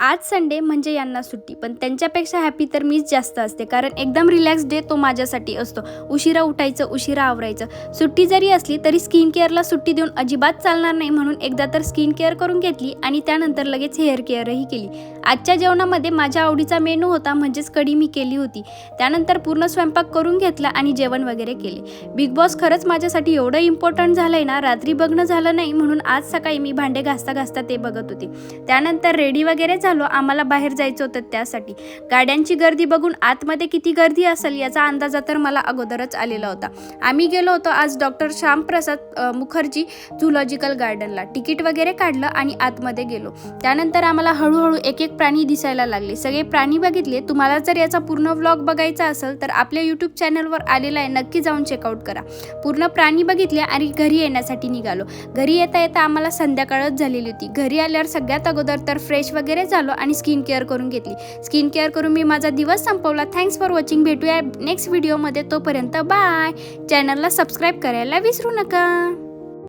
आज संडे म्हणजे यांना सुट्टी, पण त्यांच्यापेक्षा हॅपी तर मीच जास्त असते, कारण एकदम रिलॅक्स डे तो माझ्यासाठी असतो. उशिरा उठायचं, उशिरा आवरायचं. सुट्टी जरी असली तरी स्किन केअरला सुट्टी देऊन अजिबात चालणार नाही, म्हणून एकदा तर स्किन केअर करून घेतली आणि त्यानंतर लगेच हेअर केअरही केली. आजच्या जेवणामध्ये माझ्या आवडीचा मेनू होता, म्हणजेच कढी मी केली होती. त्यानंतर पूर्ण स्वयंपाक करून घेतला आणि जेवण वगैरे केले. बिग बॉस खरंच माझ्यासाठी एवढं इम्पॉर्टंट झालंय ना, रात्री बघणं झालं नाही, म्हणून आज सकाळी मी भांडे घासता घासता ते बघत होते. त्यानंतर रेडी वगैरे झालो, आम्हाला बाहेर जायचं होतं त्यासाठी. गाड्यांची गर्दी बघून आतमध्ये किती गर्दी असेल याचा अंदाजा तर मला अगोदरच आलेला होता. आम्ही गेलो होतो आज डॉक्टर श्यामप्रसाद मुखर्जी झुलॉजिकल गार्डनला. तिकीट वगैरे काढलं आणि आतमध्ये गेलो. त्यानंतर आम्हाला हळूहळू एक एक प्राणी दिसायला लागले. सगळे प्राणी बघितले. तुम्हाला जर याचा पूर्ण व्लॉग बघायचा असेल तर आपल्या यूट्यूब चॅनलवर आलेला आहे, नक्की जाऊन चेकआउट करा. पूर्ण प्राणी बघितले आणि घरी येण्यासाठी निघालो. घरी येता येता आम्हाला संध्याकाळच झालेली होती. घरी आल्यावर सगळ्यात अगोदर तर फ्रेश वगैरे झालो आणि स्किन केअर करून घेतली. स्किन केअर करून मी माझा दिवस संपवला. Thanks for watching. भेटूया नेक्स्ट व्हिडिओमध्ये. तोपर्यंत बाय. चॅनलला सबस्क्राईब करायला विसरू नका.